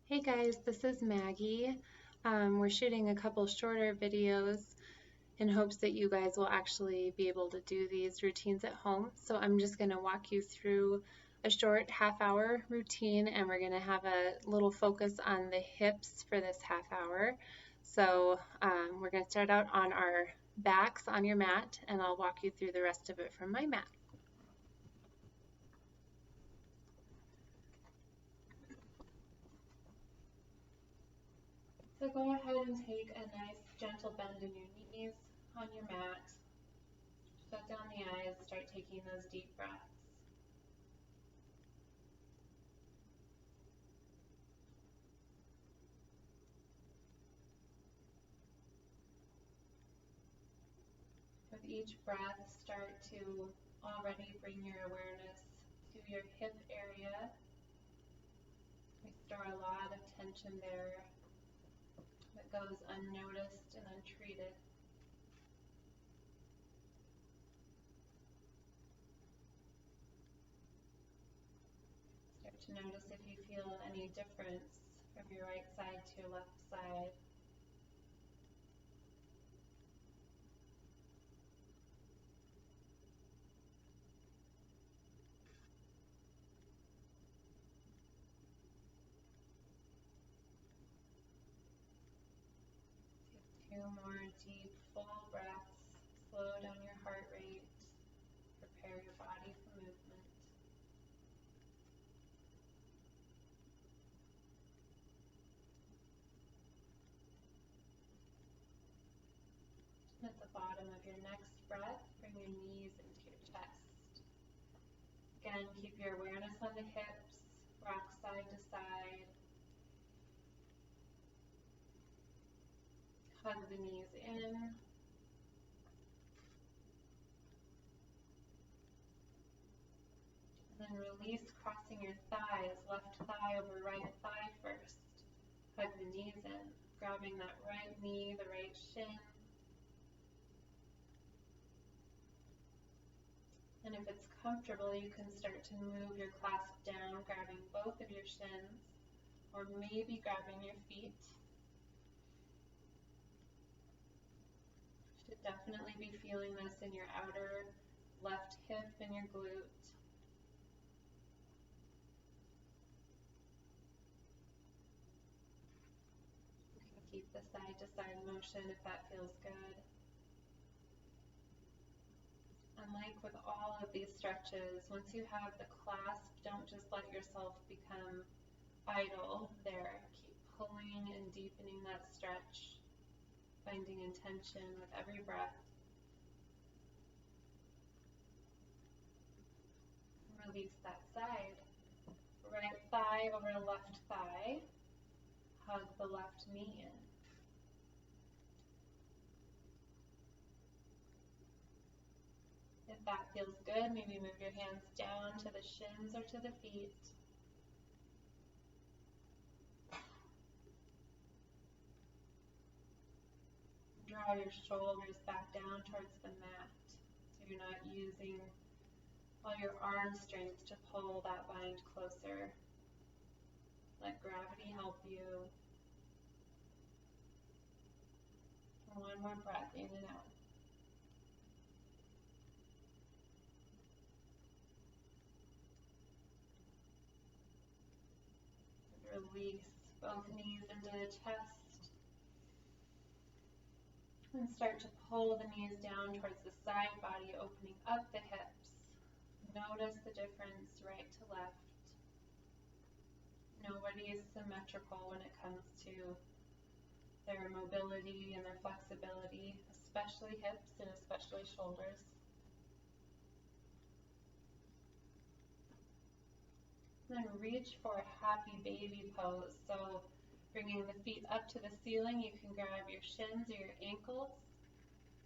Hey guys, this is Maggie. We're shooting a couple shorter videos in hopes that you guys will actually be able to do these routines at home. So I'm just going to walk you through a short half-hour routine, and we're going to have a little focus on the hips for this half hour. So we're going to start out on our backs on your mat, and I'll walk you through the rest of it from my mat. So go ahead and take a nice gentle bend in your knees on your mat. Shut down the eyes, start taking those deep breaths. With each breath, start to already bring your awareness to your hip area. We store a lot of tension there that goes unnoticed and untreated. Start to notice if you feel any difference from your right side to your left side. Take 2 more deep, full breaths. Slow down your heart rate. Prepare your body for movement. At the bottom of your next breath, bring your knees into your chest. Again, keep your awareness on the hips, rock side to side. Hug the knees in. And then release, crossing your thighs, left thigh over right thigh first. Hug the knees in, grabbing that right knee, the right shin. And if it's comfortable, you can start to move your clasp down, grabbing both of your shins, or maybe grabbing your feet. You should definitely be feeling this in your outer left hip and your glute. You can keep the side-to-side motion if that feels good. And like with all of these stretches, once you have the clasp, don't just let yourself become idle there. Keep pulling and deepening that stretch, finding intention with every breath. Release that side. Right thigh over left thigh. Hug the left knee in. If that feels good, maybe move your hands down to the shins or to the feet. Draw your shoulders back down towards the mat, so you're not using all your arm strength to pull that bind closer. Let gravity help you. And one more breath in and out. Release both knees into the chest. And start to pull the knees down towards the side body, opening up the hips. Notice the difference right to left. Nobody is symmetrical when it comes to their mobility and their flexibility, especially hips and especially shoulders. Then reach for a happy baby pose. So bringing the feet up to the ceiling, you can grab your shins or your ankles.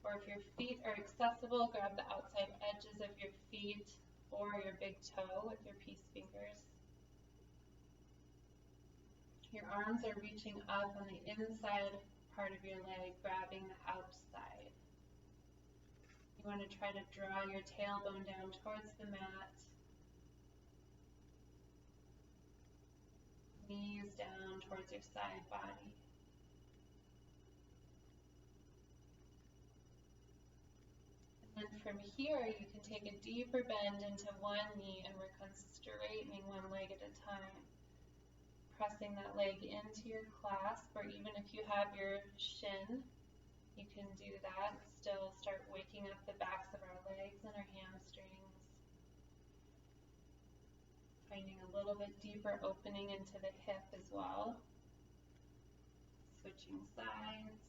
Or if your feet are accessible, grab the outside edges of your feet or your big toe with your peace fingers. Your arms are reaching up on the inside part of your leg, grabbing the outside. You want to try to draw your tailbone down towards the mat. Knees down towards your side body. And then from here, you can take a deeper bend into one knee and work on straightening one leg at a time. Pressing that leg into your clasp, or even if you have your shin, you can do that. Still start waking up the backs of our legs and our hamstrings. Finding a little bit deeper opening into the hip as well. Switching sides.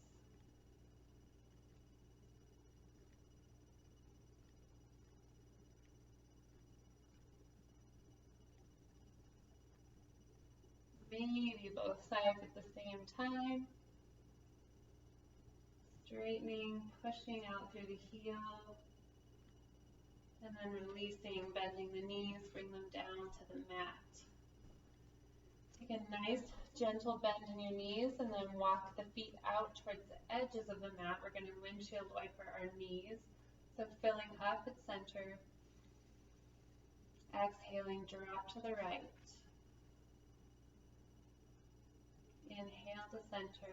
Maybe both sides at the same time. Straightening, pushing out through the heel. And then releasing, bending the knees, bring them down to the mat. Take a nice gentle bend in your knees and then walk the feet out towards the edges of the mat. We're going to windshield wiper our knees. So filling up at center. Exhaling, drop to the right. Inhale to center.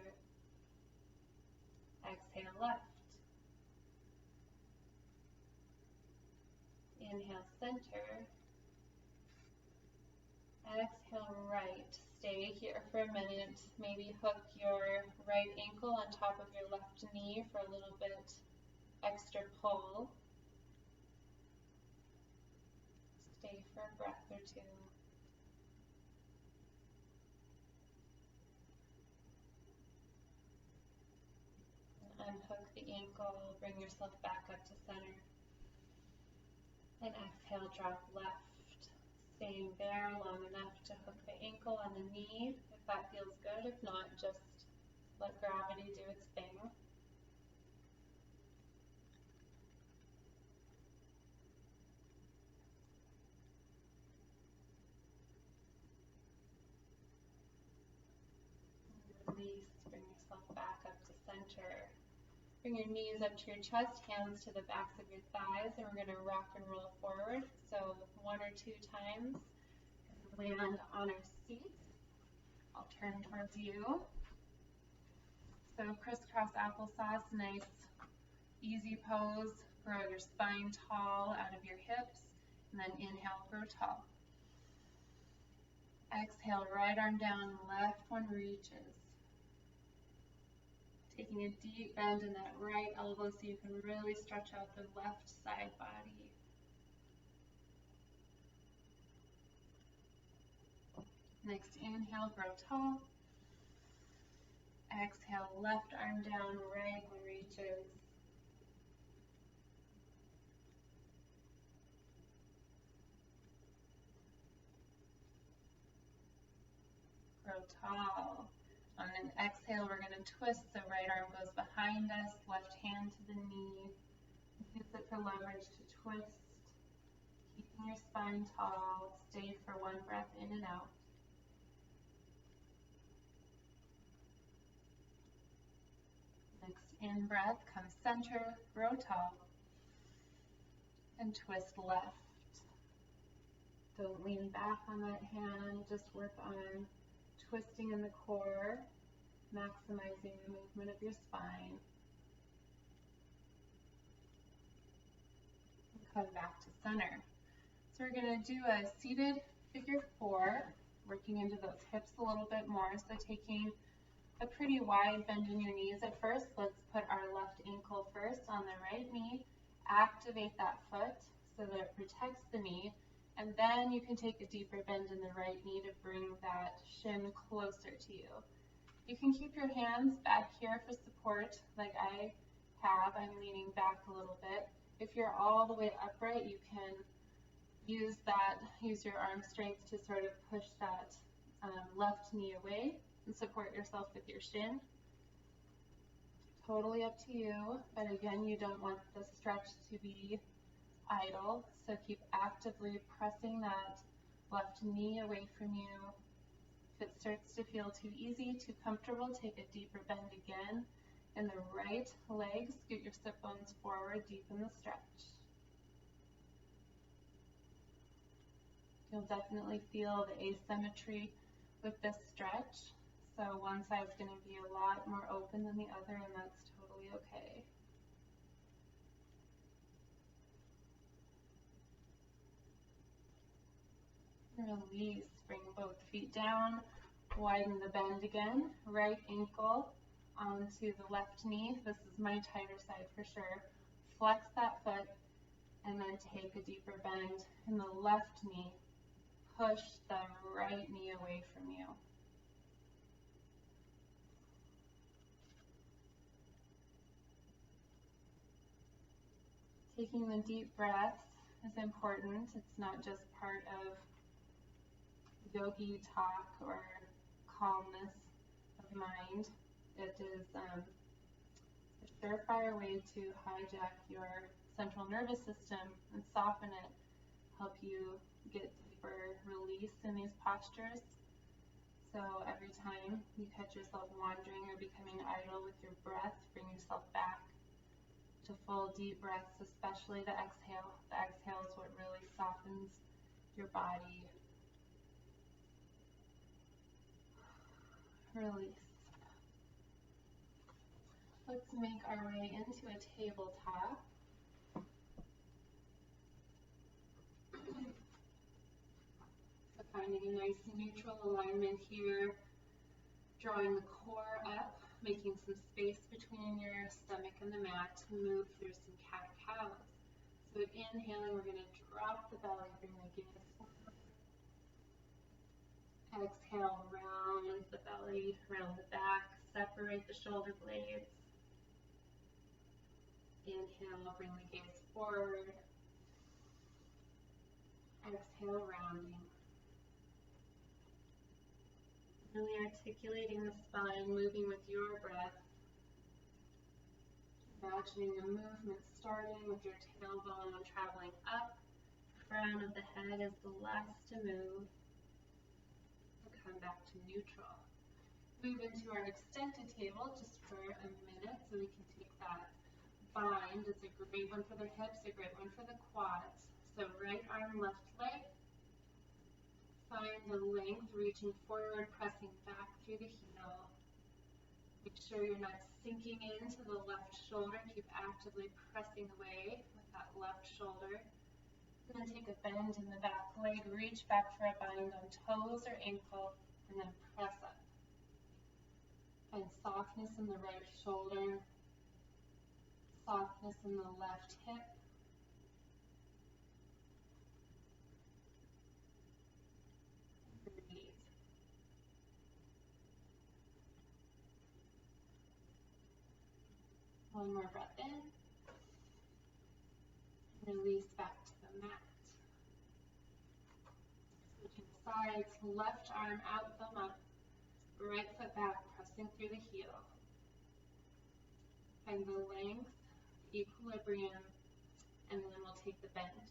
Exhale left. Inhale center. Exhale right. Stay here for a minute. Maybe hook your right ankle on top of your left knee for a little bit extra pull. Stay for a breath or two. Unhook the ankle, bring yourself back up to center. And exhale, drop left. Staying there long enough to hook the ankle and the knee, if that feels good. If not, just let gravity do its thing. Release, bring yourself back up to center. Bring your knees up to your chest, hands to the backs of your thighs, and we're going to rock and roll forward. So 1 or 2 times, land on our seat. I'll turn towards you. So crisscross applesauce, nice, easy pose. Grow your spine tall out of your hips, and then inhale, grow tall. Exhale, right arm down, left one reaches. Taking a deep bend in that right elbow so you can really stretch out the left side body. Next inhale, grow tall. Exhale, left arm down, right one reaches. Grow tall. On an exhale, we're going to twist, so right arm goes behind us, left hand to the knee. Use it for leverage to twist. Keeping your spine tall. Stay for 1 breath in and out. Next in breath, come center, grow tall, and twist left. Don't lean back on that hand, just work on twisting in the core, maximizing the movement of your spine. And come back to center. So we're going to do a seated figure 4, working into those hips a little bit more. So taking a pretty wide bend in your knees at first. Let's put our left ankle first on the right knee. Activate that foot so that it protects the knee. And then you can take a deeper bend in the right knee to bring that shin closer to you. You can keep your hands back here for support like I have. I'm leaning back a little bit. If you're all the way upright, you can use your arm strength to sort of push that left knee away and support yourself with your shin. Totally up to you, but again, you don't want the stretch to be idle, so keep actively pressing that left knee away from you. If it starts to feel too easy, too comfortable, take a deeper bend again. In the right leg, scoot your sit bones forward, deepen the stretch. You'll definitely feel the asymmetry with this stretch. So one side's going to be a lot more open than the other, and that's totally okay. Release, bring both feet down, widen the bend again, right ankle onto the left knee. This is my tighter side for sure. Flex that foot and then take a deeper bend in the left knee. Push the right knee away from you. Taking the deep breaths is important. It's not just part of yogi talk or calmness of mind. It is a surefire way to hijack your central nervous system and soften it, help you get deeper release in these postures. So every time you catch yourself wandering or becoming idle with your breath, bring yourself back to full deep breaths, especially the exhale. The exhale is what really softens your body. Release. Let's make our way into a tabletop. So finding a nice neutral alignment here, drawing the core up, making some space between your stomach and the mat to move through some cat-cows. So inhaling, we're going to drop the belly, bring the gaze forward. Exhale, round the belly, round the back, separate the shoulder blades. Inhale, bring the gaze forward. Exhale, rounding. Really articulating the spine, moving with your breath. Imagining the movement starting with your tailbone traveling up. Crown of the head is the last to move. We'll come back to neutral. Move into our extended table just for a minute so we can take that bind. It's a great one for the hips, a great one for the quads. So right arm, left leg. Find the length, reaching forward, pressing back through the heel. Make sure you're not sinking into the left shoulder. Keep actively pressing away with that left shoulder. And then take a bend in the back leg. Reach back for a bind on toes or ankle, and then press up. Find softness in the right shoulder. Softness in the left hip. Breathe. One more breath in. Release back to the mat. Switching sides, left arm out, thumb up. Right foot back, pressing through the heel. Find the length, equilibrium, and then we'll take the bend.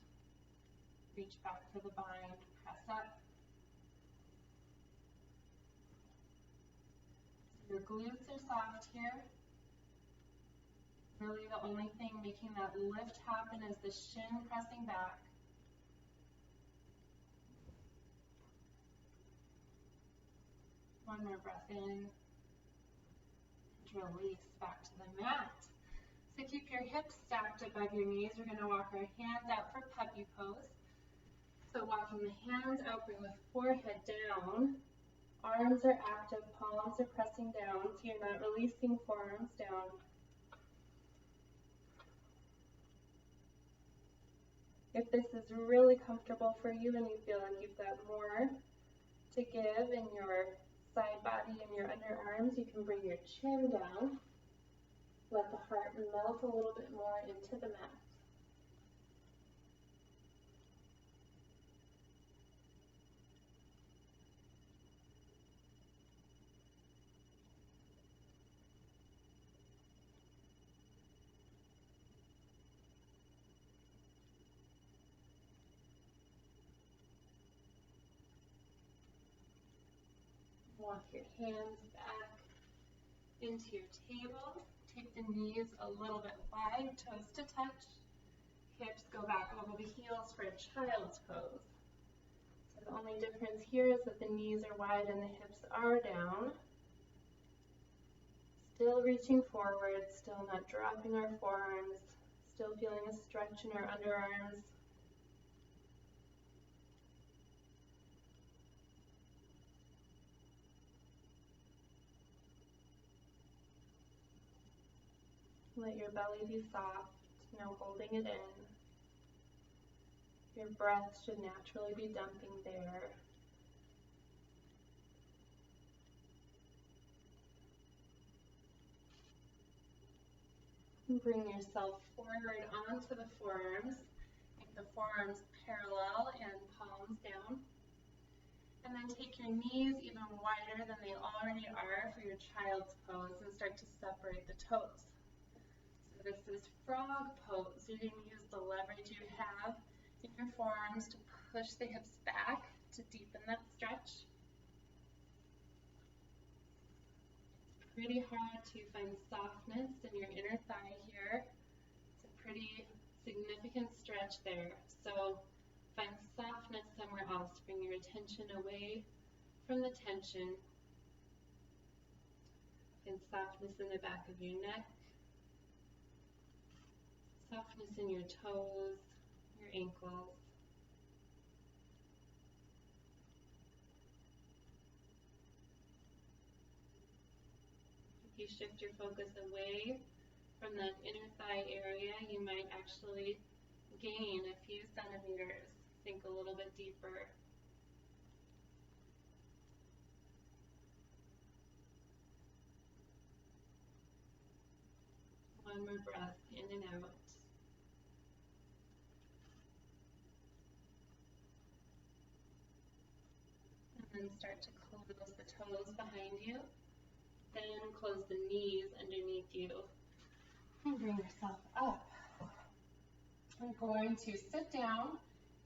Reach back for the bind, press up. Your glutes are soft here. Really the only thing making that lift happen is the shin pressing back. One more breath in. Release back to the mat. So keep your hips stacked above your knees. We're going to walk our hands out for puppy pose. So walking the hands out, bring the forehead down. Arms are active, palms are pressing down, so you're not releasing forearms down. If this is really comfortable for you and you feel like you've got more to give in your side body and your underarms, you can bring your chin down. Let the heart melt a little bit more into the mat. Walk your hands back into your table. Take the knees a little bit wide, toes to touch. Hips go back over the heels for a child's pose. So the only difference here is that the knees are wide and the hips are down. Still reaching forward, still not dropping our forearms, still feeling a stretch in our underarms. Let your belly be soft, no holding it in. Your breath should naturally be dumping there. Bring yourself forward onto the forearms. Make the forearms parallel and palms down. And then take your knees even wider than they already are for your child's pose and start to separate the toes. So this is frog pose. You're going to use the leverage you have in your forearms to push the hips back to deepen that stretch. Pretty hard to find softness in your inner thigh here. It's a pretty significant stretch there. So find softness somewhere else. Bring your attention away from the tension. Find softness in the back of your neck. Softness in your toes, your ankles. If you shift your focus away from that inner thigh area, you might actually gain a few centimeters. Sink a little bit deeper. One more breath in and out. And then start to close the toes behind you. Then close the knees underneath you. And bring yourself up. We're going to sit down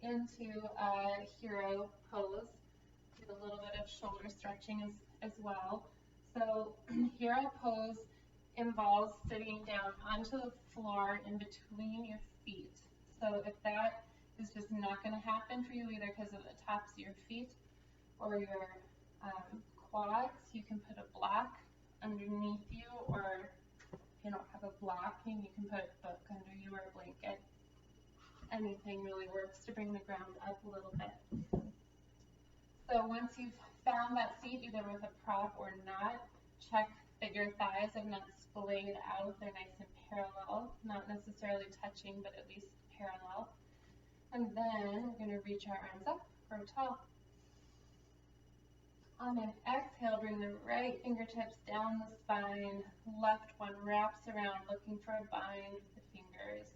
into a hero pose. Do a little bit of shoulder stretching as well. So hero pose involves sitting down onto the floor in between your feet. So if that is just not going to happen for you either because of the tops of your feet or your quads, you can put a block underneath you, or if you don't have a block, you can put a book under you or a blanket. Anything really works to bring the ground up a little bit. So once you've found that seat, either with a prop or not, check that your thighs are not splayed out. They're nice and parallel, not necessarily touching, but at least parallel. And then we're going to reach our arms up, grow tall. On an exhale, bring the right fingertips down the spine. Left one wraps around, looking for a bind with the fingers.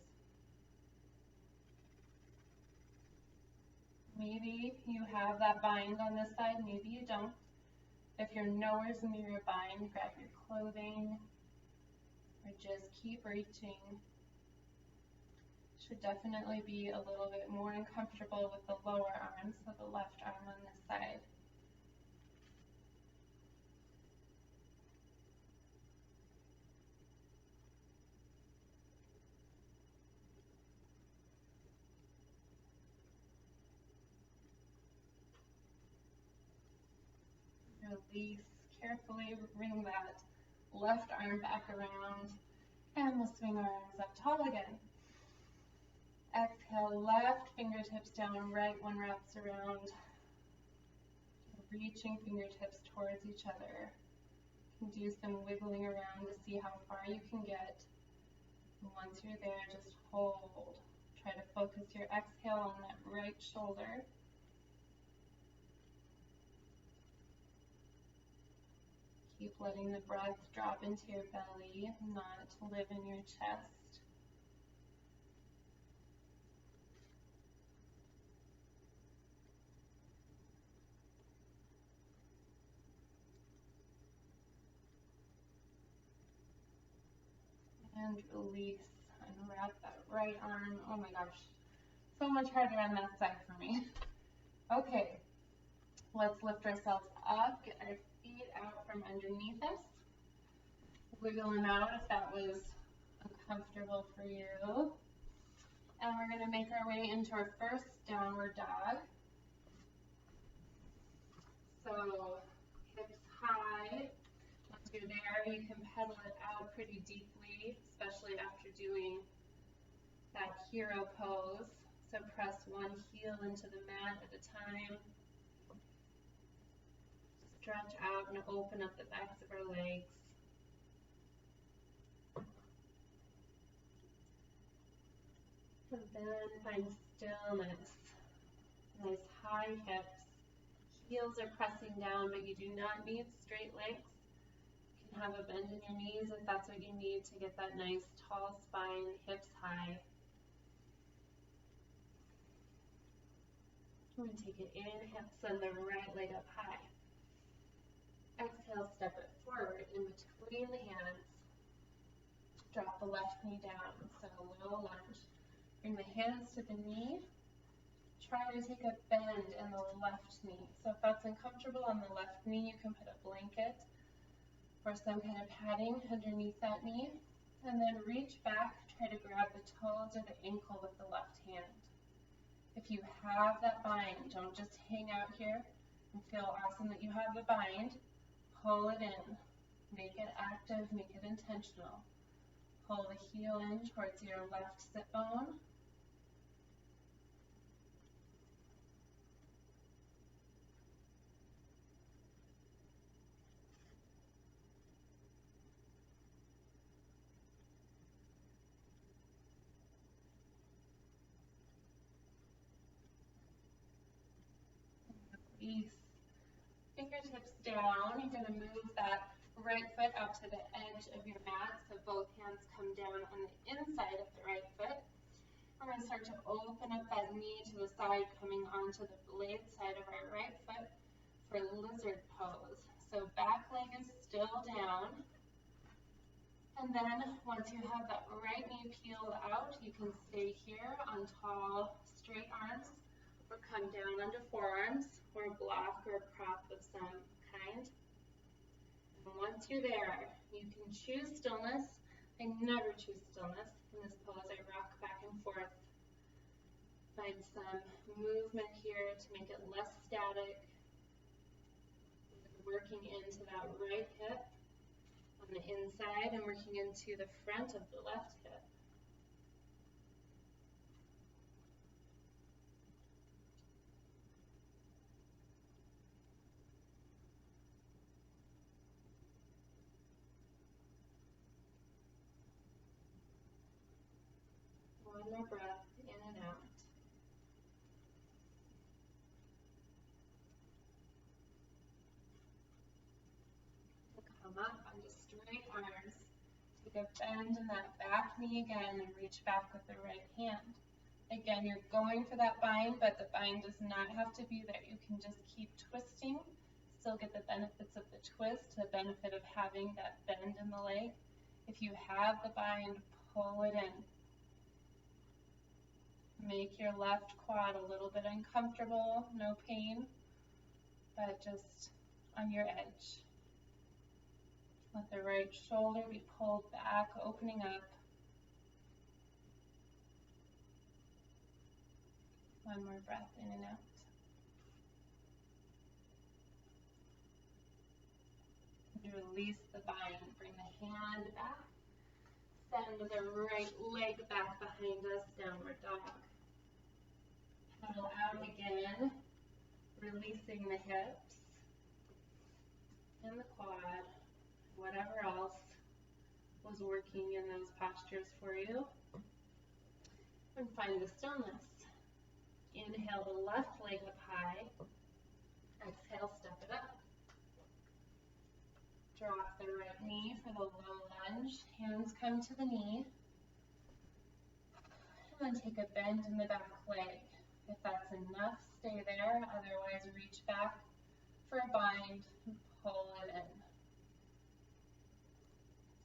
Maybe you have that bind on this side, maybe you don't. If you're nowhere near a bind, grab your clothing or just keep reaching. Should definitely be a little bit more uncomfortable with the lower arm, so the left arm on this side. Release, carefully bring that left arm back around, and we'll swing our arms up tall again. Exhale, left fingertips down, right one wraps around, reaching fingertips towards each other. You can do some wiggling around to see how far you can get. And once you're there, just hold. Try to focus your exhale on that right shoulder. Keep letting the breath drop into your belly, not live in your chest. And release. Unwrap that right arm. Oh my gosh, so much harder on that side for me. Okay, let's lift ourselves up, get our feet out from underneath us. Wiggle them out if that was uncomfortable for you. And we're going to make our way into our first downward dog. So hips high. Once You're there, you can pedal it out pretty deeply, especially after doing that hero pose. So press one heel into the mat at a time. Stretch out and open up the backs of our legs. And then find stillness. Nice high hips. Heels are pressing down, but you do not need straight legs. You can have a bend in your knees if that's what you need to get that nice tall spine, hips high. We're going to take it in, send the right leg up high. Exhale, step it forward in between the hands. Drop the left knee down, so low lunge. Bring the hands to the knee. Try to take a bend in the left knee. So if that's uncomfortable on the left knee, you can put a blanket or some kind of padding underneath that knee. And then reach back, try to grab the toes or the ankle with the left hand. If you have that bind, don't just hang out here and feel awesome that you have the bind. Pull it in. Make it active, make it intentional. Pull the heel in towards your left sit bone. Release. Fingertips down. You're going to move that right foot out to the edge of your mat, so both hands come down on the inside of the right foot. We're going to start to open up that knee to the side, coming onto the blade side of our right foot for lizard pose. So back leg is still down. And then once you have that right knee peeled out, you can stay here on tall, straight arms, or come down onto forearms, or block or prop of some kind. And once you're there, you can choose stillness. I never choose stillness in this pose. I rock back and forth. Find some movement here to make it less static. Working into that right hip on the inside and working into the front of the left hip. One more breath in and out. Come up onto straight arms. Take a bend in that back knee again and reach back with the right hand. Again, you're going for that bind, but the bind does not have to be there. You can just keep twisting, still get the benefits of the twist, the benefit of having that bend in the leg. If you have the bind, pull it in. Make your left quad a little bit uncomfortable, no pain, but just on your edge. Let the right shoulder be pulled back, opening up. One more breath in and out. And release the bind. Bring the hand back. Send the right leg back behind us, downward dog. Pedal out again, releasing the hips and the quad. Whatever else was working in those postures for you. And find the stillness. Inhale the left leg up high. Exhale, step it up. Drop the right knee for the low lunge. Hands come to the knee. And then take a bend in the back leg. If that's enough, stay there. Otherwise, reach back for a bind and pull it in.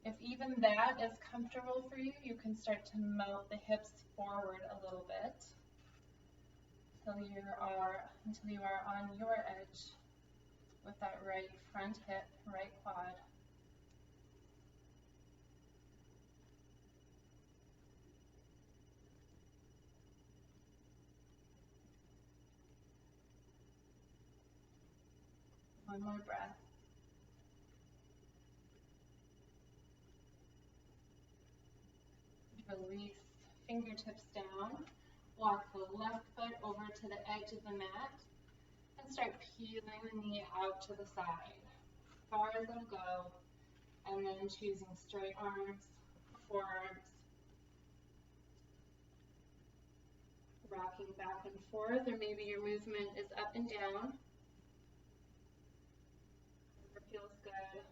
If even that is comfortable for you, you can start to melt the hips forward a little bit until you are on your edge with that right front hip, right quad. One more breath. Release fingertips down. Walk the left foot over to the edge of the mat and start peeling the knee out to the side, as far as it'll go, and then choosing straight arms, forearms, rocking back and forth, or maybe your movement is up and down. Whatever feels good.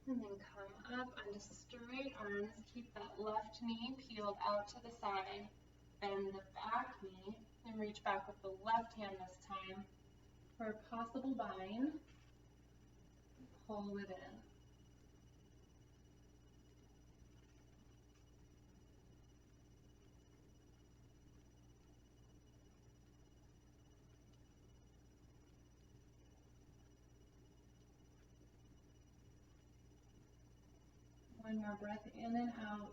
And then come up onto straight arms. Keep that left knee peeled out to the side. Bend the back knee and reach back with the left hand this time for a possible bind. Pull it in. One more breath in and out.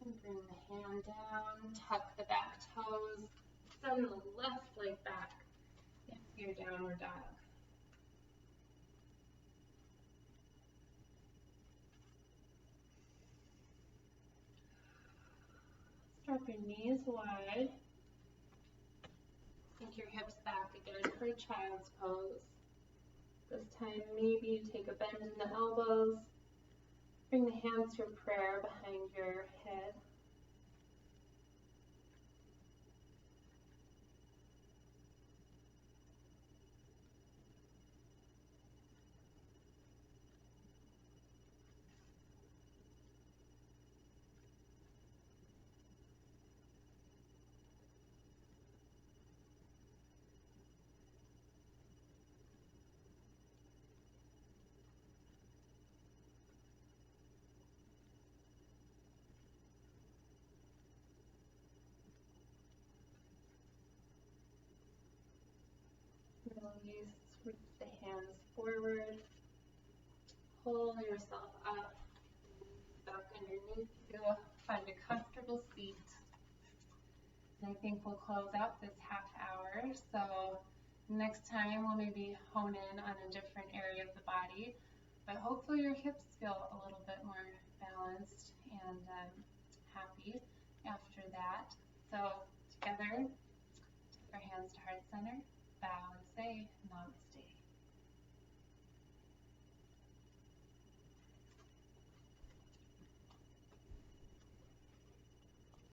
And bring the hand down, tuck the back toes, send the left leg back into your downward dog. Drop your knees wide. Sink your hips back again for child's pose. This time maybe you take a bend in the elbows. Bring the hands for prayer behind your head. Release, reach the hands forward. Pull yourself up, back underneath you. Find a comfortable seat. And I think we'll close out this half hour. So next time we'll maybe hone in on a different area of the body. But hopefully your hips feel a little bit more balanced and happy after that. So together, take our hands to heart center, bow and say namaste.